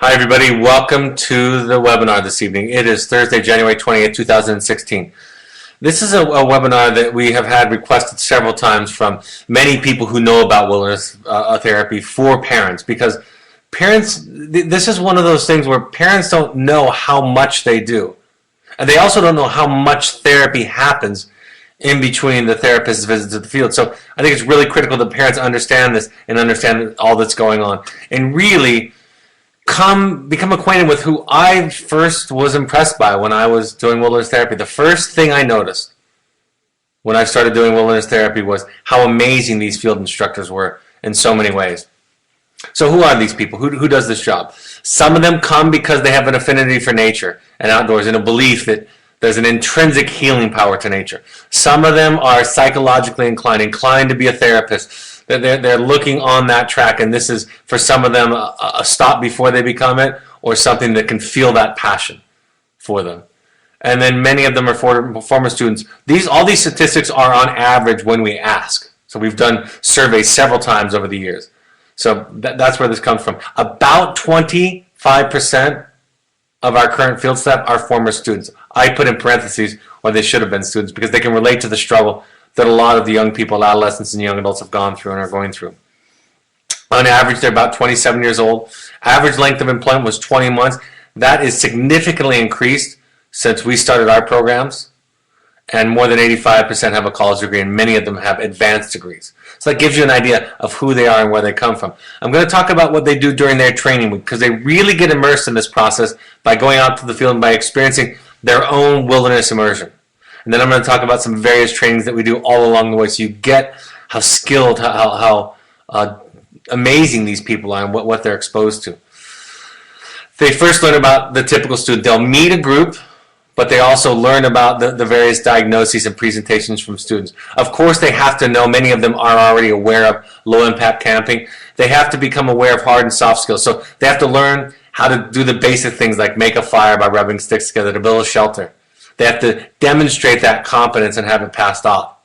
Hi everybody, welcome to the webinar this evening. It is Thursday, January 20th, 2016. This is a webinar that we have had requested several times from many people who know about wilderness therapy for parents, because parents, this is one of those things where parents don't know how much they do. And they also don't know how much therapy happens in between the therapist's visits to the field. So I think it's really critical that parents understand this and understand all that's going on. And really become acquainted with who I first was impressed by when I was doing wilderness therapy. The first thing I noticed when I started doing wilderness therapy was how amazing these field instructors were in so many ways. So who are these people? Who does this job? Some of them come because they have an affinity for nature and outdoors and a belief that there's an intrinsic healing power to nature. Some of them are psychologically inclined to be a therapist. They're looking on that track, and this is, for some of them, a stop before they become it, or something that can feel that passion for them. And then many of them are former students. All these statistics are on average when we ask. So we've done surveys several times over the years. So that's where this comes from. About 25% of our current field staff are former students. I put in parentheses, or they should have been students, because they can relate to the struggle that a lot of the young people, adolescents and young adults have gone through and are going through. On average, they're about 27 years old. Average length of employment was 20 months. That is significantly increased since we started our programs. And more than 85% have a college degree, and many of them have advanced degrees. So that gives you an idea of who they are and where they come from. I'm going to talk about what they do during their training week, because they really get immersed in this process by going out to the field and by experiencing their own wilderness immersion. And then I'm going to talk about some various trainings that we do all along the way, so you get how skilled, how amazing these people are and what they're exposed to. They first learn about the typical student. They'll meet a group, but they also learn about the various diagnoses and presentations from students. Of course, they have to know, many of them are already aware of low-impact camping. They have to become aware of hard and soft skills. So they have to learn how to do the basic things like make a fire by rubbing sticks together, to build a shelter. They have to demonstrate that competence and have it passed off.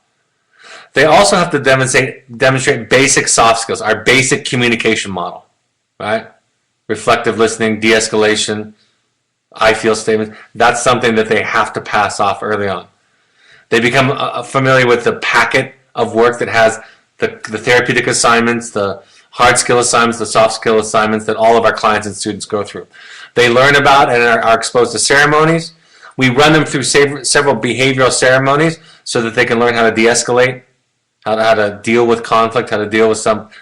They also have to demonstrate basic soft skills, our basic communication model, right? Reflective listening, de-escalation, I feel statements. That's something that they have to pass off early on. They become familiar with the packet of work that has the therapeutic assignments, the hard skill assignments, the soft skill assignments that all of our clients and students go through. They learn about and are exposed to ceremonies. We run them through several behavioral ceremonies so that they can learn how to de-escalate, how to deal with conflict, how to deal with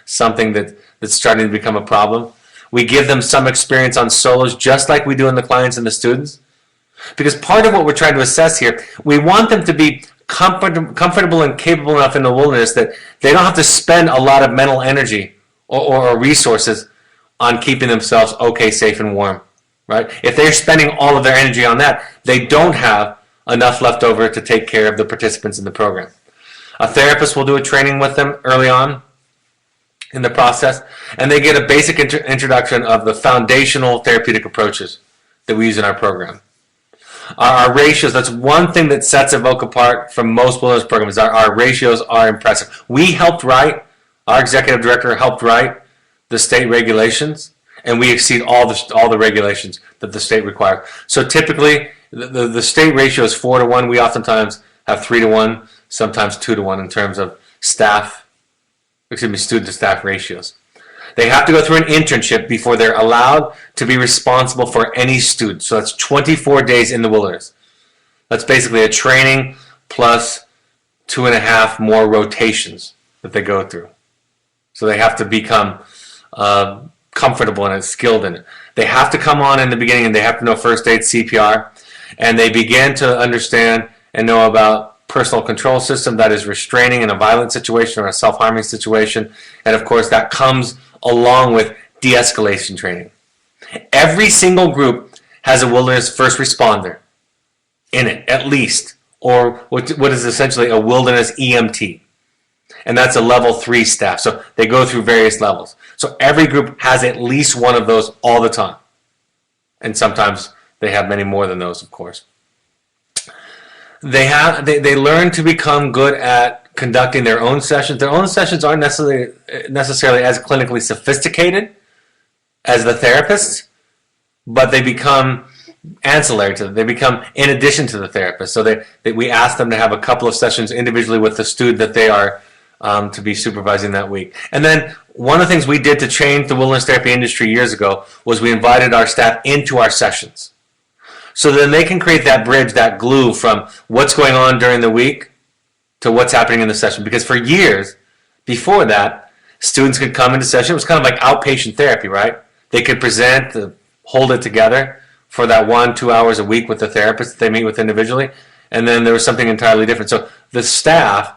something that's starting to become a problem. We give them some experience on solos, just like we do in the clients and the students. Because part of what we're trying to assess here, we want them to be comfortable and capable enough in the wilderness that they don't have to spend a lot of mental energy or resources on keeping themselves okay, safe, and warm. Right? If they're spending all of their energy on that, they don't have enough left over to take care of the participants in the program. A therapist will do a training with them early on in the process, and they get a basic introduction of the foundational therapeutic approaches that we use in our program. Our ratios, that's one thing that sets Evoke apart from most wilderness programs. Our ratios are impressive. We helped write, our executive director helped write the state regulations, and we exceed all the regulations that the state requires. So typically, the state ratio is 4-to-1. We oftentimes have 3-to-1, sometimes 2-to-1 in terms of student to staff ratios. They have to go through an internship before they're allowed to be responsible for any student. So that's 24 days in the wilderness. That's basically a training plus 2.5 more rotations that they go through. So they have to become comfortable and skilled in it. They have to come on in the beginning, and they have to know first aid, CPR, and they begin to understand and know about personal control system, that is restraining in a violent situation or a self-harming situation, and of course that comes along with de-escalation training. Every single group has a wilderness first responder in it, at least, or what is essentially a wilderness EMT. And that's a level 3 staff. So they go through various levels. So every group has at least one of those all the time. And sometimes they have many more than those, of course. They learn to become good at conducting their own sessions. Their own sessions aren't necessarily as clinically sophisticated as the therapists, but they become ancillary to them. They become in addition to the therapist. So we ask them to have a couple of sessions individually with the student that they are to be supervising that week. And then one of the things we did to change the wilderness therapy industry years ago was we invited our staff into our sessions. So then they can create that bridge, that glue from what's going on during the week to what's happening in the session. Because for years before that, students could come into session. It was kind of like outpatient therapy, right? They could present, hold it together for that 1-2 hours a week with the therapist that they meet with individually. And then there was something entirely different. So the staff,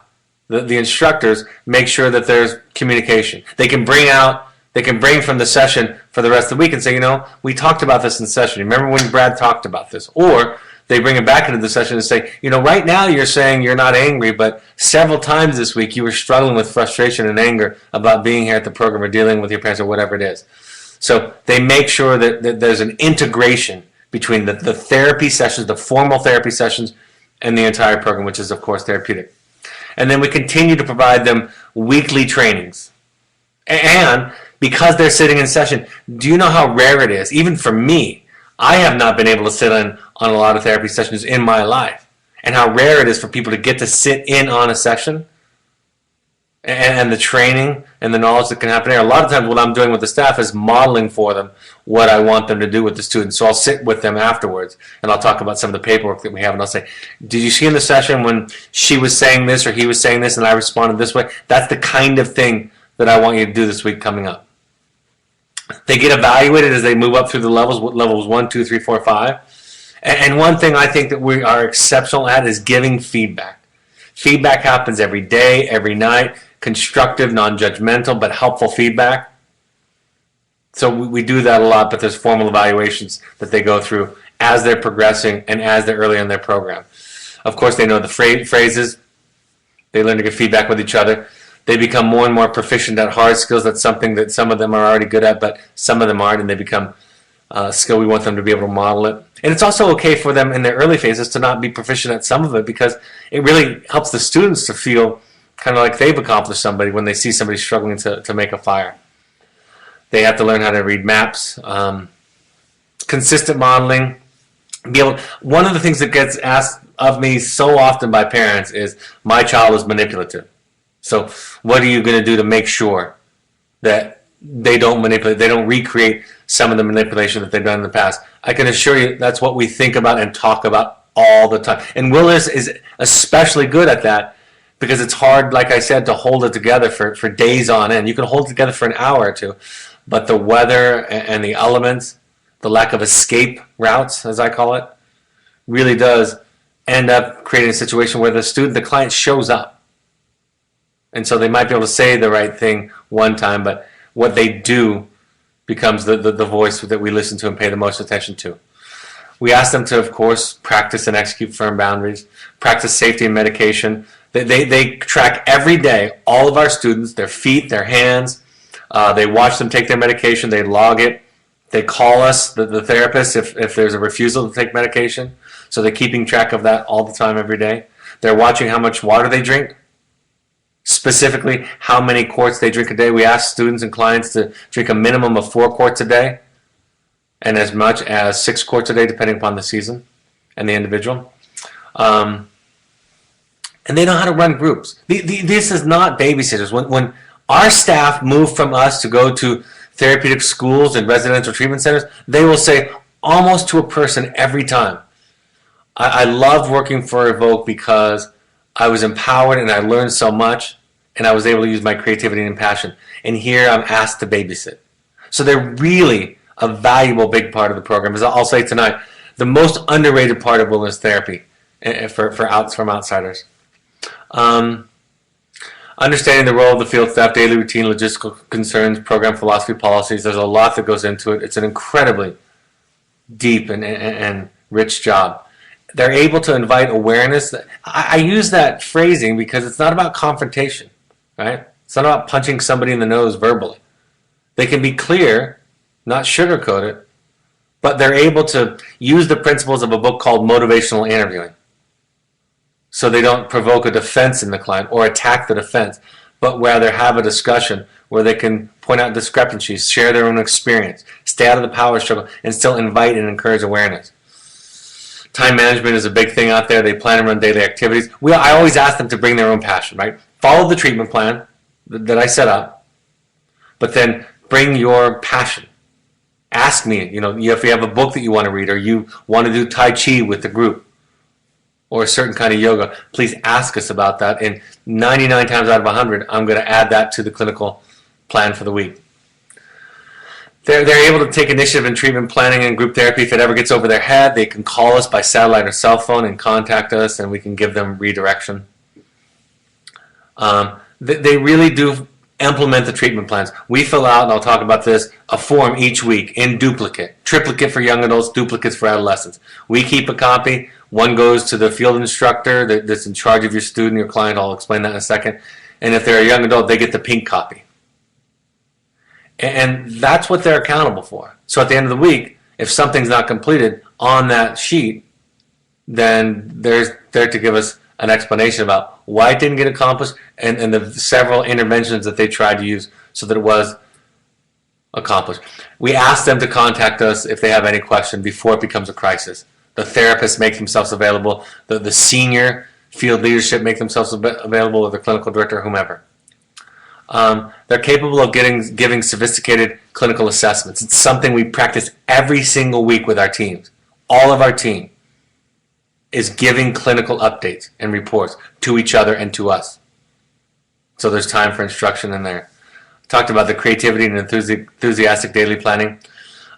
the instructors, make sure that there's communication. They can bring from the session for the rest of the week and say, we talked about this in session. Remember when Brad talked about this? Or they bring it back into the session and say, right now you're saying you're not angry, but several times this week you were struggling with frustration and anger about being here at the program or dealing with your parents or whatever it is. So they make sure that there's an integration between the therapy sessions, the formal therapy sessions, and the entire program, which is, of course, therapeutic. And then we continue to provide them weekly trainings. And because they're sitting in session, do you know how rare it is? Even for me, I have not been able to sit on a lot of therapy sessions in my life. And how rare it is for people to get to sit in on a session and the training and the knowledge that can happen there. A lot of times what I'm doing with the staff is modeling for them what I want them to do with the students. So I'll sit with them afterwards and I'll talk about some of the paperwork that we have and I'll say, did you see in the session when she was saying this or he was saying this and I responded this way? That's the kind of thing that I want you to do this week coming up. They get evaluated as they move up through the levels 1, 2, 3, 4, 5. And one thing I think that we are exceptional at is giving feedback. Feedback happens every day, every night. Constructive, non-judgmental, but helpful feedback. So we do that a lot, but there's formal evaluations that they go through as they're progressing and as they're early in their program. Of course, they know the phrases. They learn to give feedback with each other. They become more and more proficient at hard skills. That's something that some of them are already good at, but some of them aren't, and they become a skill. We want them to be able to model it. And it's also okay for them in their early phases to not be proficient at some of it because it really helps the students to feel kind of like they've accomplished somebody when they see somebody struggling to make a fire. They have to learn how to read maps, consistent modeling. One of the things that gets asked of me so often by parents is, my child is manipulative. So what are you going to do to make sure that they don't manipulate, they don't recreate some of the manipulation that they've done in the past? I can assure you that's what we think about and talk about all the time. And Willis is especially good at that because it's hard, like I said, to hold it together for days on end. You can hold it together for an hour or two, but the weather and the elements, the lack of escape routes, as I call it, really does end up creating a situation where the client shows up. And so they might be able to say the right thing one time, but what they do becomes the voice that we listen to and pay the most attention to. We ask them to, of course, practice and execute firm boundaries, practice safety and medication. They track every day all of our students, their feet, their hands. They watch them take their medication. They log it. They call us, the therapist, if there's a refusal to take medication. So they're keeping track of that all the time, every day. They're watching how much water they drink, specifically how many quarts they drink a day. We ask students and clients to drink a minimum of 4 quarts a day and as much as 6 quarts a day, depending upon the season and the individual. And they know how to run groups. This is not babysitters. When our staff move from us to go to therapeutic schools and residential treatment centers, they will say almost to a person every time, I love working for Evoke because I was empowered and I learned so much and I was able to use my creativity and passion. And here I'm asked to babysit. So they're really a valuable big part of the program. As I'll say tonight, the most underrated part of wilderness therapy from outsiders. Understanding the role of the field staff, daily routine, logistical concerns, program philosophy, policies. There's a lot that goes into it. It's an incredibly deep and rich job. They're able to invite awareness. I use that phrasing because it's not about confrontation, right? It's not about punching somebody in the nose verbally. They can be clear, not sugarcoat it, but they're able to use the principles of a book called Motivational Interviewing. So they don't provoke a defense in the client or attack the defense, but rather have a discussion where they can point point out discrepancies, share their own experience, stay out of the power struggle, and still invite and encourage awareness. Time management is a big thing out there. They plan and run daily activities. I always ask them to bring their own passion, right? Follow the treatment plan that I set up, but then bring your passion. Ask me, if you have a book that you want to read, or you want to do Tai Chi with the group, or a certain kind of yoga, please ask us about that. And 99 times out of 100, I'm going to add that to the clinical plan for the week. They're able to take initiative in treatment planning and group therapy. If it ever gets over their head, they can call us by satellite or cell phone and contact us, and we can give them redirection. They really do implement the treatment plans. We fill out, and I'll talk about this, a form each week in duplicate. Triplicate for young adults, duplicates for adolescents. We keep a copy. One goes to the field instructor that's in charge of your student, your client. I'll explain that in a second. And if they're a young adult, they get the pink copy. And that's what they're accountable for. So at the end of the week, if something's not completed on that sheet, then they're there to give us an explanation about why it didn't get accomplished and the several interventions that they tried to use so that it was accomplished. We ask them to contact us if they have any question before it becomes a crisis. The therapists make themselves available. The senior field leadership make themselves available, or the clinical director, or whomever. They're capable of giving sophisticated clinical assessments. It's something we practice every single week with our teams. All of our team is giving clinical updates and reports to each other and to us. So there's time for instruction in there. Talked about the creativity and enthusiastic daily planning.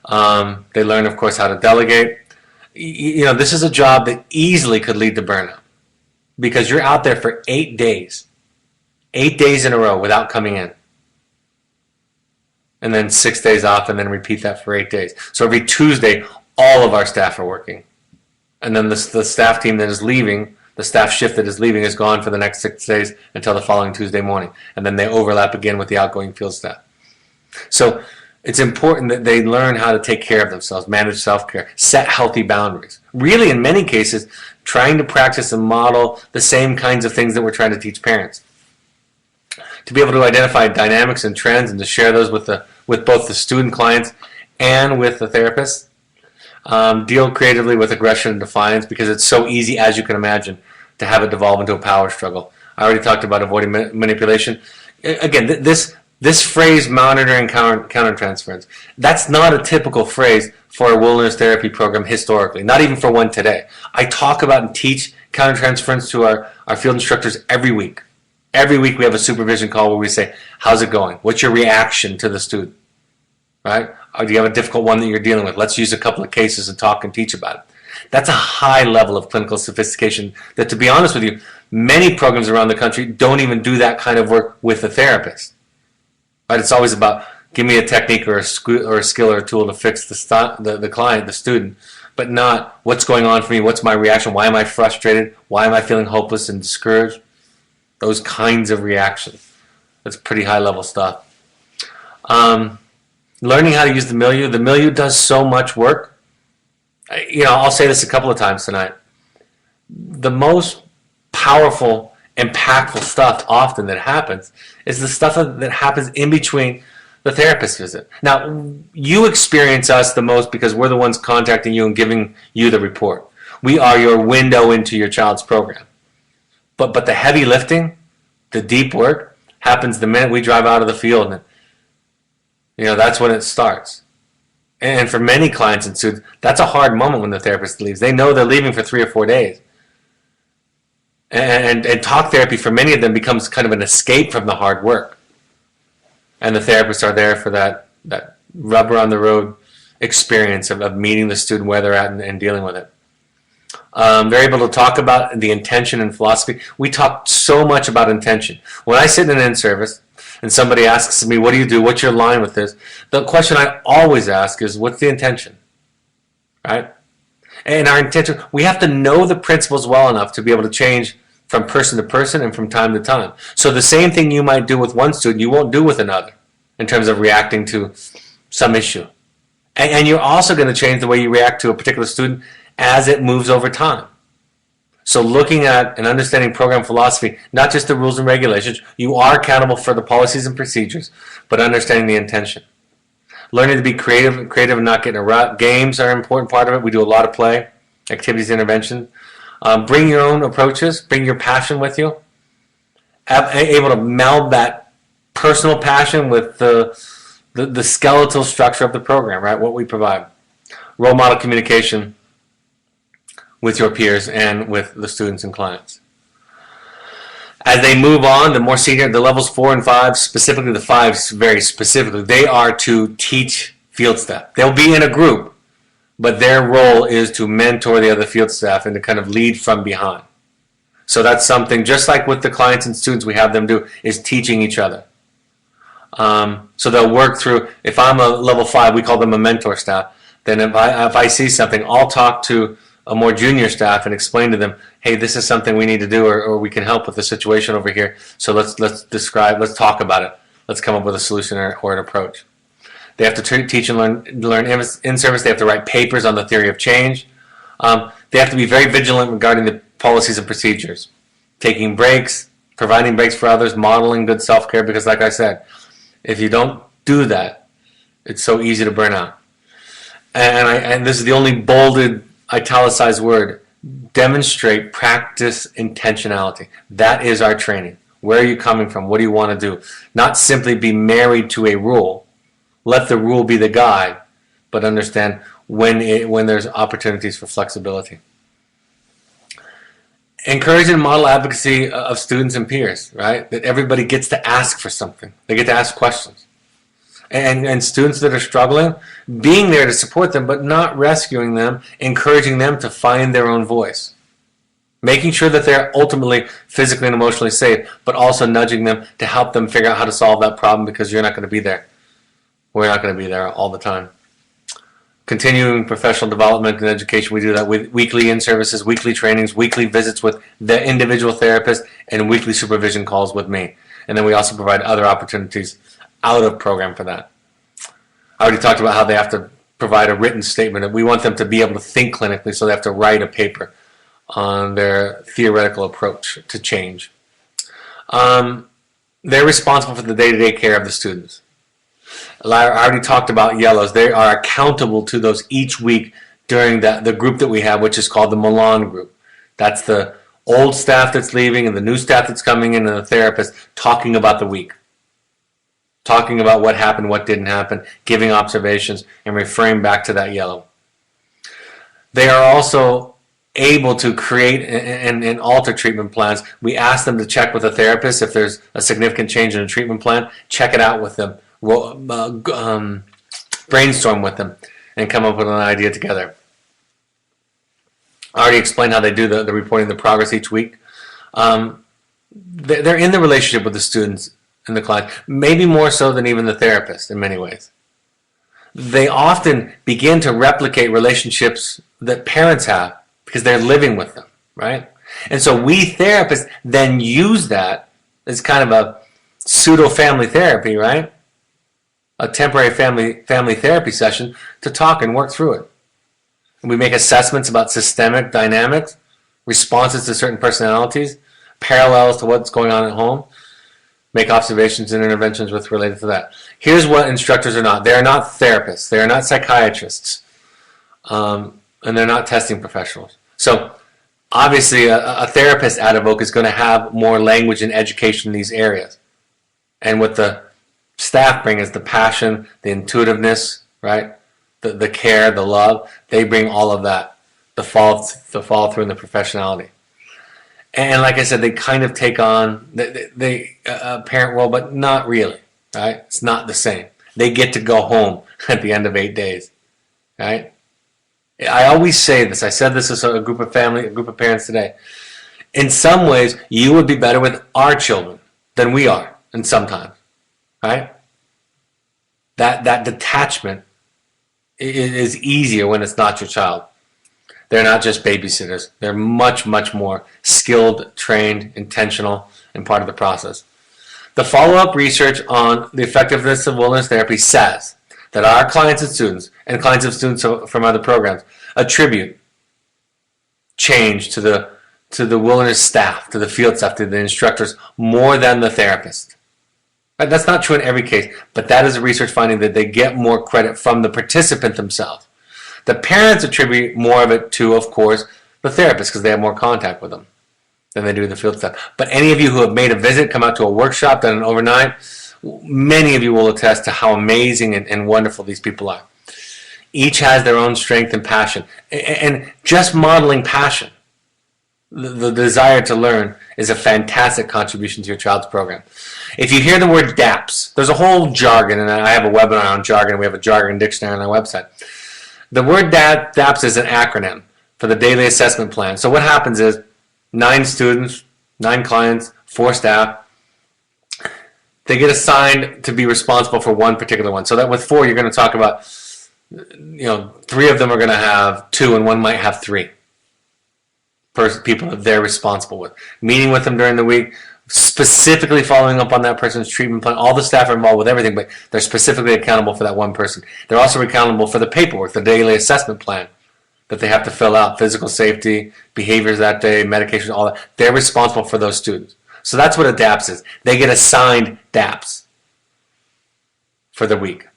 They learn, of course, how to delegate. This is a job that easily could lead to burnout because you're out there for 8 days. 8 days in a row without coming in. And then 6 days off, and then repeat that for 8 days. So every Tuesday, all of our staff are working. And then the staff team that is leaving, the staff shift that is leaving, is gone for the next 6 days until the following Tuesday morning. And then they overlap again with the outgoing field staff. So it's important that they learn how to take care of themselves, manage self-care, set healthy boundaries. Really, in many cases, trying to practice and model the same kinds of things that we're trying to teach parents. To be able to identify dynamics and trends and to share those with both the student clients and with the therapists. Deal creatively with aggression and defiance, because it's so easy, as you can imagine, to have it devolve into a power struggle. I already talked about avoiding manipulation. Again, this phrase, monitoring countertransference, that's not a typical phrase for a wilderness therapy program historically, not even for one today. I talk about and teach countertransference to our field instructors every week. Every week we have a supervision call where we say, how's it going? What's your reaction to the student? Right? Or do you have a difficult one that you're dealing with? Let's use a couple of cases and talk and teach about it. That's a high level of clinical sophistication that, to be honest with you, many programs around the country don't even do that kind of work with a therapist. Right? It's always about, give me a technique or a skill or a tool to fix the client, the student, but not what's going on for me, what's my reaction, why am I frustrated, why am I feeling hopeless and discouraged? Those kinds of reactions. That's pretty high level stuff. Learning how to use the milieu. The milieu does so much work. I'll say this a couple of times tonight. The most powerful, impactful stuff often that happens is the stuff that happens in between the therapist visit. Now, you experience us the most because we're the ones contacting you and giving you the report. We are your window into your child's program. But the heavy lifting, the deep work, happens the minute we drive out of the field. And, that's when it starts. And for many clients and students, that's a hard moment when the therapist leaves. They know they're leaving for 3 or 4 days. And talk therapy for many of them becomes kind of an escape from the hard work. And the therapists are there for that rubber on the road experience of meeting the student where they're at and dealing with it. They're able to talk about the intention and philosophy. We talk so much about intention. When I sit in an in-service and somebody asks me, what do you do? What's your line with this? The question I always ask is, what's the intention? Right? And our intention, we have to know the principles well enough to be able to change from person to person and from time to time. So the same thing you might do with one student, you won't do with another in terms of reacting to some issue. And you're also going to change the way you react to a particular student as it moves over time. So looking at and understanding program philosophy, not just the rules and regulations, you are accountable for the policies and procedures, but understanding the intention. Learning to be creative and not get in a rut. Games are an important part of it. We do a lot of play, activities, intervention. Bring your own approaches. Bring your passion with you. Able to meld that personal passion with the skeletal structure of the program, right? What we provide. Role model communication with your peers and with the students and clients. As they move on, the more senior, the levels 4 and 5, specifically the 5s very specifically, they are to teach field staff. They'll be in a group, but their role is to mentor the other field staff and to kind of lead from behind. So that's something, just like with the clients and students we have them do, is teaching each other. So they'll work through, if I'm a level 5, we call them a mentor staff, then if I see something, I'll talk to a more junior staff and explain to them, hey, this is something we need to do, or we can help with the situation over here. So let's talk about it. Let's come up with a solution or an approach. They have to teach and learn in service. They have to write papers on the theory of change. They have to be very vigilant regarding the policies and procedures. Taking breaks, providing breaks for others, modeling good self-care, because like I said, if you don't do that, it's so easy to burn out. And this is the only bolded, italicized word. Demonstrate, practice intentionality. That is our training. Where are you coming from? What do you want to do? Not simply be married to a rule. Let the rule be the guide, but understand when there's opportunities for flexibility. Encourage and model advocacy of students and peers, right? That everybody gets to ask for something. They get to ask questions. And students that are struggling, being there to support them, but not rescuing them, encouraging them to find their own voice. Making sure that they're ultimately physically and emotionally safe, but also nudging them to help them figure out how to solve that problem, because you're not going to be there. We're not going to be there all the time. Continuing professional development and education, we do that with weekly in-services, weekly trainings, weekly visits with the individual therapist, and weekly supervision calls with me. And then we also provide other opportunities out of program for that. I already talked about how they have to provide a written statement. We want them to be able to think clinically, so they have to write a paper on their theoretical approach to change. They're responsible for the day-to-day care of the students. I already talked about yellows. They are accountable to those each week during the group that we have, which is called the Milan group. That's the old staff that's leaving and the new staff that's coming in, and the therapist talking about the week. Talking about what happened, what didn't happen, giving observations, and referring back to that yellow. They are also able to create and alter treatment plans. We ask them to check with a therapist if there's a significant change in a treatment plan. Check it out with them. Brainstorm with them and come up with an idea together. I already explained how they do the reporting the progress each week. They're in the relationship with the students and the client, maybe more so than even the therapist in many ways. They often begin to replicate relationships that parents have because they're living with them, right? And so we therapists then use that as kind of a pseudo-family therapy, right? A temporary family therapy session to talk and work through it. And we make assessments about systemic dynamics, responses to certain personalities, parallels to what's going on at home, make observations and interventions related to that. Here's what instructors are not. They are not therapists. They are not psychiatrists. And they're not testing professionals. So obviously a therapist at Evoke is going to have more language and education in these areas. And what the staff bring is the passion, the intuitiveness, right? The care, the love. They bring all of that. The follow through and the professionality. And like I said, they kind of take on the parent role, but not really, right? It's not the same. They get to go home at the end of 8 days, right? I always say this. I said this to a group of parents today. In some ways, you would be better with our children than we are, and sometimes, right? That detachment is easier when it's not your child. They're not just babysitters. They're much, much more skilled, trained, intentional, and part of the process. The follow-up research on the effectiveness of wilderness therapy says that our clients and clients of students from other programs attribute change to to the wilderness staff, to the field staff, to the instructors, more than the therapist. Right? That's not true in every case, but that is a research finding that they get more credit from the participant themselves. The parents attribute more of it to, of course, the therapist because they have more contact with them than they do the field staff. But any of you who have made a visit, come out to a workshop, done an overnight, many of you will attest to how amazing and wonderful these people are. Each has their own strength and passion. And just modeling passion, the desire to learn, is a fantastic contribution to your child's program. If you hear the word DAPS, there's a whole jargon, and I have a webinar on jargon. We have a jargon dictionary on our website. The word DAPS is an acronym for the daily assessment plan. So what happens is 9 students, 9 clients, 4 staff, they get assigned to be responsible for one particular one. So that with 4, you're going to talk about, 3 of them are going to have 2 and one might have 3 people that they're responsible with. Meeting with them during the week, specifically following up on that person's treatment plan. All the staff are involved with everything, but they're specifically accountable for that one person. They're also accountable for the paperwork, the daily assessment plan that they have to fill out, physical safety, behaviors that day, medications, all that. They're responsible for those students. So that's what a DAPS is. They get assigned DAPS for the week.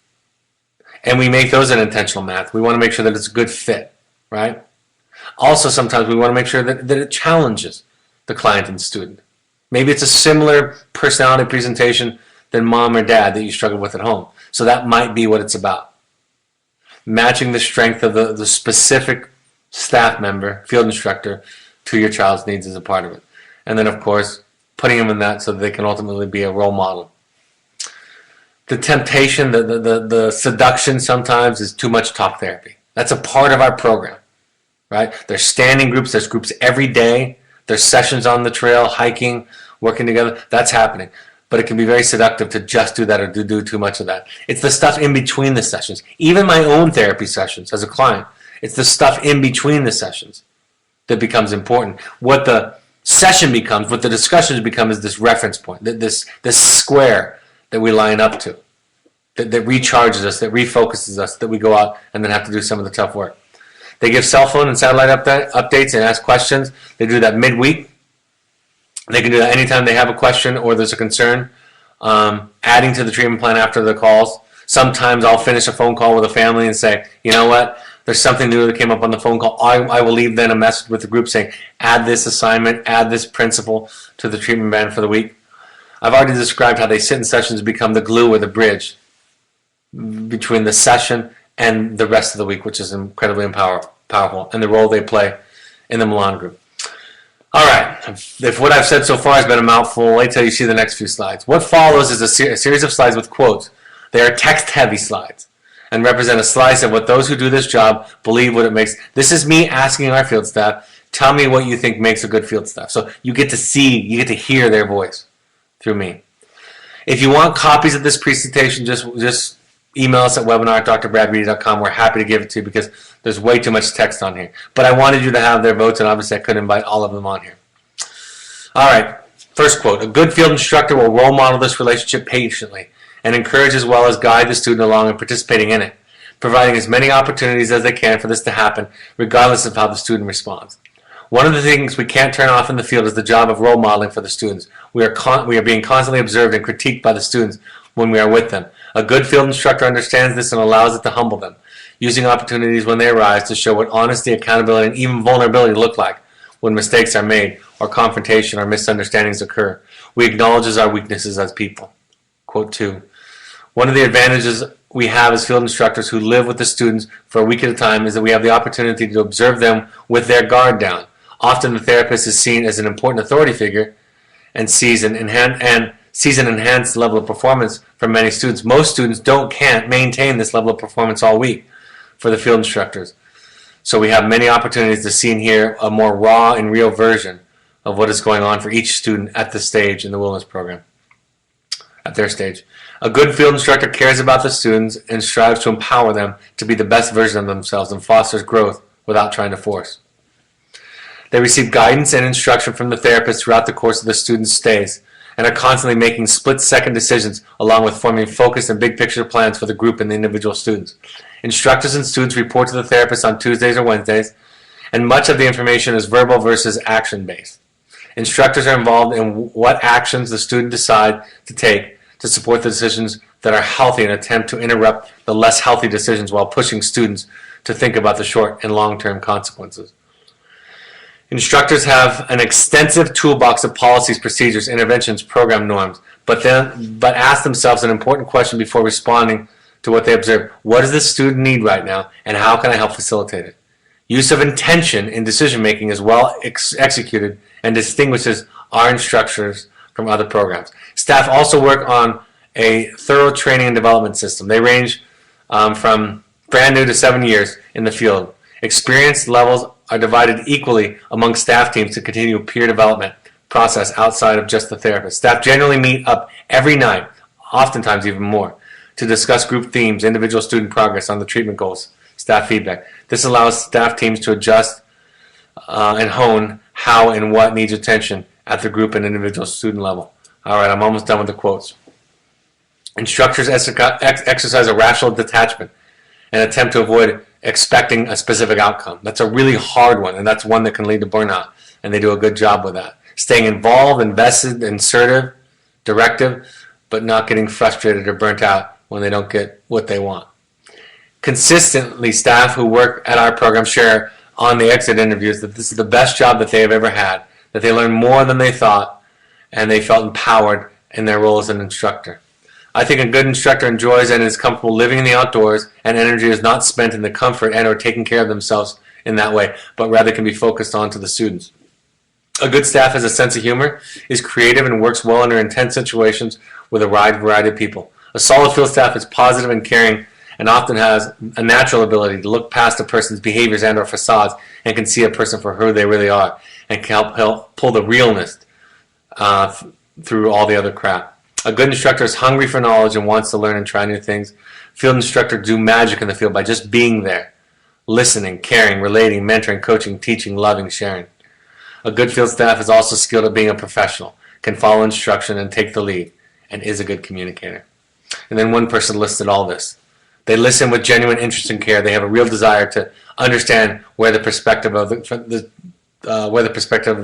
And we make those an intentional math. We want to make sure that it's a good fit, right? Also, sometimes we want to make sure that it challenges the client and student. Maybe it's a similar personality presentation than mom or dad that you struggle with at home. So that might be what it's about. Matching the strength of the specific staff member, field instructor, to your child's needs is a part of it. And then, of course, putting them in that so that they can ultimately be a role model. The temptation, the seduction sometimes is too much talk therapy. That's a part of our program, right? There's standing groups, there's groups every day, there's sessions on the trail, hiking, working together. That's happening. But it can be very seductive to just do that or do too much of that. It's the stuff in between the sessions. Even my own therapy sessions as a client, it's the stuff in between the sessions that becomes important. What the session becomes, what the discussions become, is this reference point, this square that we line up to, that recharges us, that refocuses us, that we go out and then have to do some of the tough work. They give cell phone and satellite updates and ask questions. They do that midweek. They can do that anytime they have a question or there's a concern. Adding to the treatment plan after the calls. Sometimes I'll finish a phone call with a family and say, you know what, there's something new that came up on the phone call. I will leave then a message with the group saying, add this assignment, add this principle to the treatment plan for the week. I've already described how they sit in sessions and become the glue or the bridge between the session and the rest of the week, which is incredibly powerful, and the role they play in the Milan group. All right, if what I've said so far has been a mouthful, wait till you see the next few slides. What follows is a series of slides with quotes. They are text-heavy slides and represent a slice of what those who do this job believe what it makes. This is me asking our field staff, tell me what you think makes a good field staff. So you get to see, you get to hear their voice through me. If you want copies of this presentation, just email us at webinar@drbradreedy.com. We're happy to give it to you because there's way too much text on here. But I wanted you to have their votes, and obviously I couldn't invite all of them on here. All right, first quote. A good field instructor will role model this relationship patiently and encourage as well as guide the student along in participating in it, providing as many opportunities as they can for this to happen, regardless of how the student responds. One of the things we can't turn off in the field is the job of role modeling for the students. We are being constantly observed and critiqued by the students when we are with them. A good field instructor understands this and allows it to humble them, using opportunities when they arise to show what honesty, accountability, and even vulnerability look like when mistakes are made or confrontation or misunderstandings occur. We acknowledge our weaknesses as people. Quote 2. One of the advantages we have as field instructors who live with the students for a week at a time is that we have the opportunity to observe them with their guard down. Often the therapist is seen as an important authority figure and sees an enhanced level of performance from many students. Most students can't maintain this level of performance all week for the field instructors. So we have many opportunities to see and hear a more raw and real version of what is going on for each student at this stage in the wellness program, at their stage. A good field instructor cares about the students and strives to empower them to be the best version of themselves and fosters growth without trying to force. They receive guidance and instruction from the therapist throughout the course of the student's stays and are constantly making split-second decisions along with forming focused and big-picture plans for the group and the individual students. Instructors and students report to the therapist on Tuesdays or Wednesdays, and much of the information is verbal versus action-based. Instructors are involved in what actions the student decide to take to support the decisions that are healthy and attempt to interrupt the less healthy decisions while pushing students to think about the short and long-term consequences. Instructors have an extensive toolbox of policies, procedures, interventions, program norms, but ask themselves an important question before responding to what they observe. What does the student need right now, and how can I help facilitate it? Use of intention in decision-making is well executed and distinguishes our instructors from other programs. Staff also work on a thorough training and development system. They range from brand new to 7 years in the field. Experience levels are divided equally among staff teams to continue peer development process outside of just the therapist. Staff generally meet up every night, oftentimes even more, to discuss group themes, individual student progress on the treatment goals, staff feedback. This allows staff teams to adjust and hone how and what needs attention at the group and individual student level. All right, I'm almost done with the quotes. Instructors exercise a rational detachment and attempt to avoid expecting a specific outcome. That's a really hard one, and that's one that can lead to burnout, and they do a good job with that. Staying involved, invested, assertive, directive, but not getting frustrated or burnt out when they don't get what they want. Consistently, staff who work at our program share on the exit interviews that this is the best job that they have ever had, that they learned more than they thought, and they felt empowered in their role as an instructor. I think a good instructor enjoys and is comfortable living in the outdoors, and energy is not spent in the comfort and or taking care of themselves in that way, but rather can be focused on to the students. A good staff has a sense of humor, is creative, and works well under intense situations with a wide variety of people. A solid field staff is positive and caring and often has a natural ability to look past a person's behaviors and or facades and can see a person for who they really are and can help pull the realness through all the other crap. A good instructor is hungry for knowledge and wants to learn and try new things. Field instructors do magic in the field by just being there, listening, caring, relating, mentoring, coaching, teaching, loving, sharing. A good field staff is also skilled at being a professional, can follow instruction and take the lead, and is a good communicator. And then one person listed all this. They listen with genuine interest and care. They have a real desire to understand where the perspective of the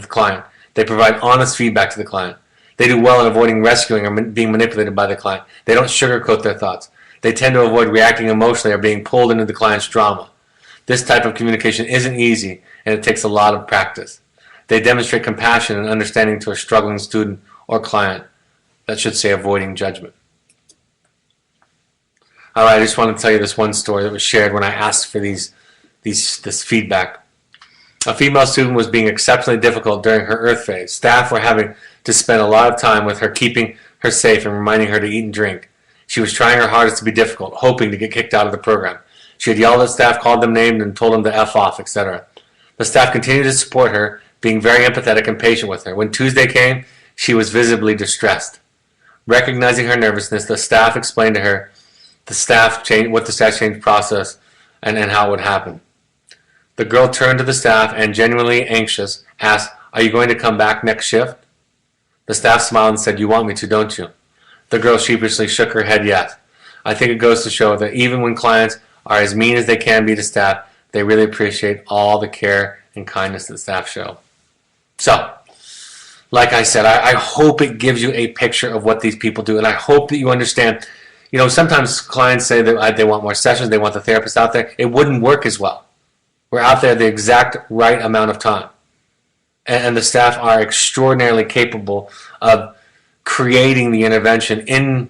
client. They provide honest feedback to the client. They do well in avoiding rescuing or being manipulated by the client. They don't sugarcoat their thoughts. They tend to avoid reacting emotionally or being pulled into the client's drama. This type of communication isn't easy, and it takes a lot of practice. They demonstrate compassion and understanding to a struggling student or client. That should say avoiding judgment. All right, I just want to tell you this one story that was shared when I asked for this feedback. A female student was being exceptionally difficult during her Earth phase. Staff were having to spend a lot of time with her, keeping her safe and reminding her to eat and drink. She was trying her hardest to be difficult, hoping to get kicked out of the program. She had yelled at staff, called them names, and told them to F off, etc. The staff continued to support her, being very empathetic and patient with her. When Tuesday came, she was visibly distressed. Recognizing her nervousness, the staff explained to her what the staff change process and how it would happen. The girl turned to the staff and, genuinely anxious, asked, "Are you going to come back next shift?" The staff smiled and said, "You want me to, don't you?" The girl sheepishly shook her head yes. I think it goes to show that even when clients are as mean as they can be to staff, they really appreciate all the care and kindness that staff show. So, like I said, I hope it gives you a picture of what these people do, and I hope that you understand. You know, sometimes clients say that they want more sessions, they want the therapist out there. It wouldn't work as well. We're out there the exact right amount of time. And the staff are extraordinarily capable of creating the intervention in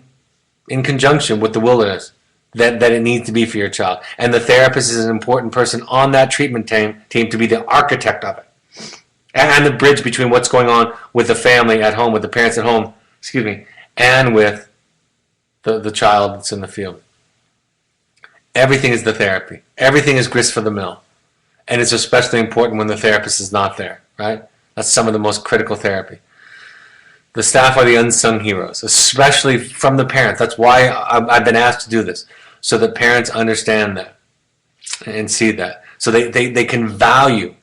conjunction with the wilderness that it needs to be for your child. And the therapist is an important person on that treatment team to be the architect of it. And the bridge between what's going on with the family at home, with the parents at home, and with the child that's in the field. Everything is the therapy. Everything is grist for the mill. And it's especially important when the therapist is not there, right? That's some of the most critical therapy. The staff are the unsung heroes, especially from the parents. That's why I've been asked to do this, so that parents understand that and see that. So they can value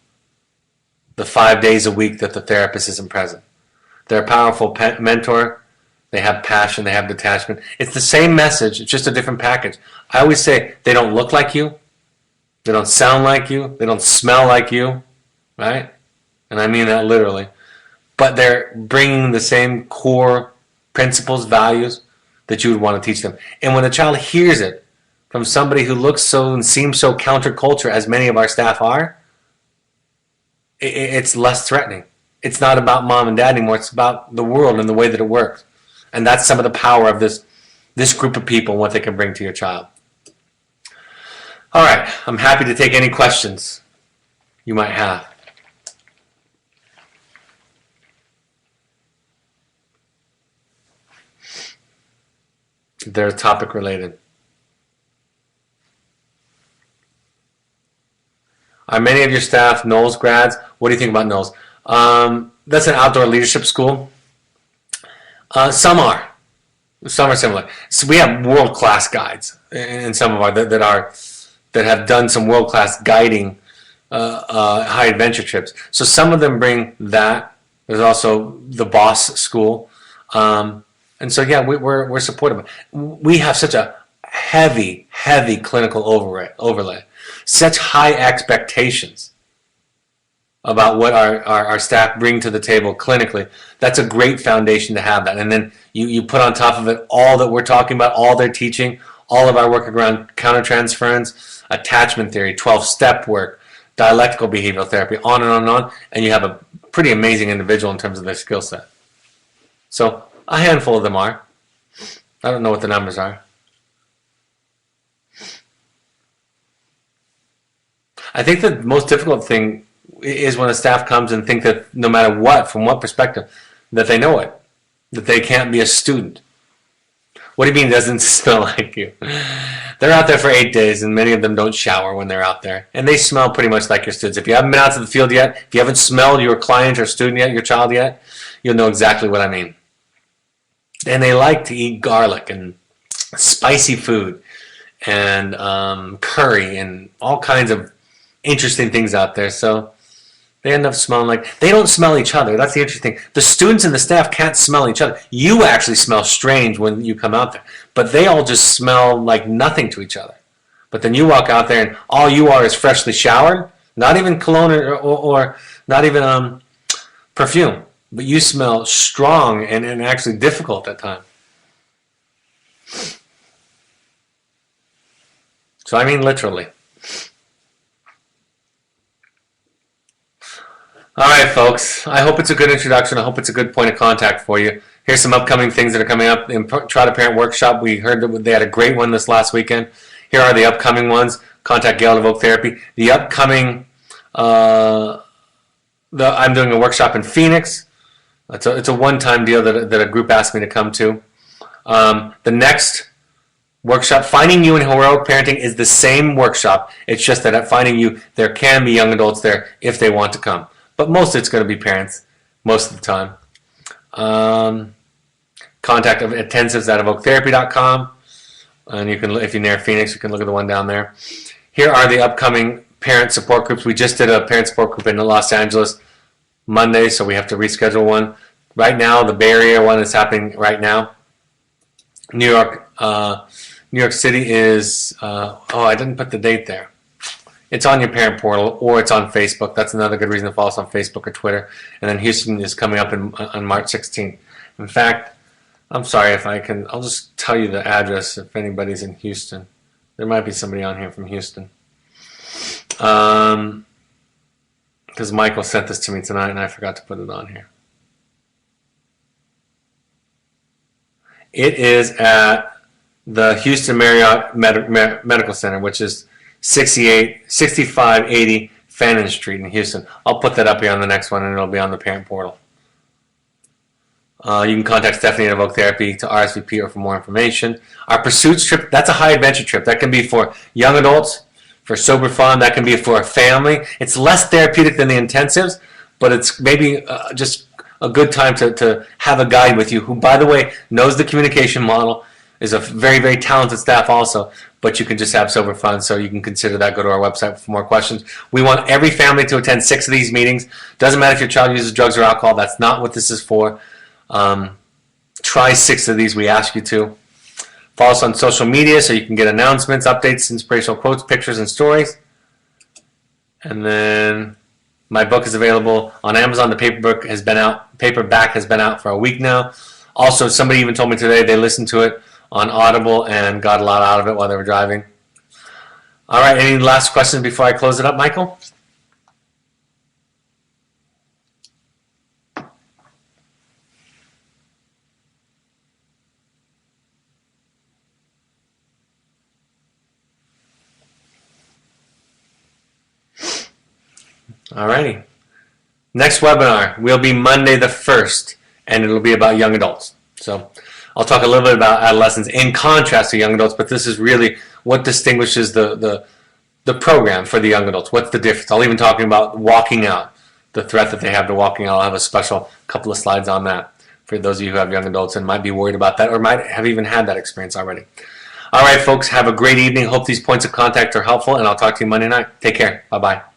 the 5 days a week that the therapist isn't present. They're a powerful mentor. They have passion. They have detachment. It's the same message. It's just a different package. I always say they don't look like you. They don't sound like you. They don't smell like you, right? And I mean that literally. But they're bringing the same core principles, values that you would want to teach them. And when a child hears it from somebody who looks so and seems so counterculture, as many of our staff are, it's less threatening. It's not about mom and dad anymore. It's about the world and the way that it works. And that's some of the power of this group of people and what they can bring to your child. All right, I'm happy to take any questions you might have. They're topic related. Are many of your staff Knowles grads? What do you think about Knowles? That's an outdoor leadership school. Some are. Some are similar. So we have world-class guides in some of our that have done some world-class guiding high adventure trips. So some of them bring that. There's also the Boss School. And so, yeah, we're supportive. We have such a heavy clinical overlay, such high expectations about what our staff bring to the table clinically. That's a great foundation to have that. And then you put on top of it all that we're talking about, all their teaching, all of our work around countertransference, attachment theory, 12-step work, dialectical behavioral therapy, on and on, and you have a pretty amazing individual in terms of their skill set. So a handful of them are. I don't know what the numbers are. I think the most difficult thing is when a staff comes and think that no matter what, from what perspective, that they know it, that they can't be a student. What do you mean it doesn't smell like you? They're out there for 8 days, and many of them don't shower when they're out there. And they smell pretty much like your students. If you haven't been out to the field yet, if you haven't smelled your client or student yet, your child yet, you'll know exactly what I mean. And they like to eat garlic and spicy food and curry and all kinds of interesting things out there. So they end up smelling like... They don't smell each other. That's the interesting thing. The students and the staff can't smell each other. You actually smell strange when you come out there. But they all just smell like nothing to each other. But then you walk out there and all you are is freshly showered. Not even cologne or not even perfume. But you smell strong and actually difficult at times. So I mean literally. All right, folks. I hope it's a good introduction. I hope it's a good point of contact for you. Here's some upcoming things that are coming up. In Try to Parent Workshop, we heard that they had a great one this last weekend. Here are the upcoming ones. Contact Gail to Voc Therapy. The upcoming, I'm doing a workshop in Phoenix. It's a one-time deal that a group asked me to come to. The next workshop, Finding You in Heroic Parenting, is the same workshop. It's just that at Finding You, there can be young adults there if they want to come. But most of it's going to be parents, most of the time. Contact intensives at evoketherapy.com. And you can, if you're near Phoenix, you can look at the one down there. Here are the upcoming parent support groups. We just did a parent support group in Los Angeles Monday, so we have to reschedule one. Right now, the Bay Area one is happening right now. New York City is, I didn't put the date there. It's on your parent portal, or it's on Facebook. That's another good reason to follow us on Facebook or Twitter. And then Houston is coming up on March 16th. In fact, I'm sorry if I can, I'll just tell you the address if anybody's in Houston. There might be somebody on here from Houston. Because Michael sent this to me tonight and I forgot to put it on here. It is at the Houston Marriott Medical Center, which is 6580 Fannin Street in Houston. I'll put that up here on the next one, and it'll be on the parent portal. You can contact Stephanie at Evoke Therapy to RSVP or for more information. Our Pursuits trip, that's a high adventure trip. That can be for young adults, for sober fun. That can be for a family. It's less therapeutic than the intensives, but it's maybe just a good time to have a guide with you who, by the way, knows the communication model, is a very, very talented staff also, but you can just have sober fun, so you can consider that. Go to our website for more questions. We want every family to attend 6 of these meetings. Doesn't matter if your child uses drugs or alcohol. That's not what this is for. Try 6 of these. We ask you to. Follow us on social media so you can get announcements, updates, inspirational quotes, pictures, and stories. And then my book is available on Amazon. The paperback has been out for a week now. Also, somebody even told me today they listened to it on Audible and got a lot out of it while they were driving. All right, any last questions before I close it up, Michael? All righty. Next webinar will be Monday the 1st, and it'll be about young adults. So I'll talk a little bit about adolescents in contrast to young adults, but this is really what distinguishes the program for the young adults. What's the difference? I'll even talk about walking out, the threat that they have to walking out. I'll have a special couple of slides on that for those of you who have young adults and might be worried about that or might have even had that experience already. All right, folks, have a great evening. Hope these points of contact are helpful, and I'll talk to you Monday night. Take care. Bye-bye.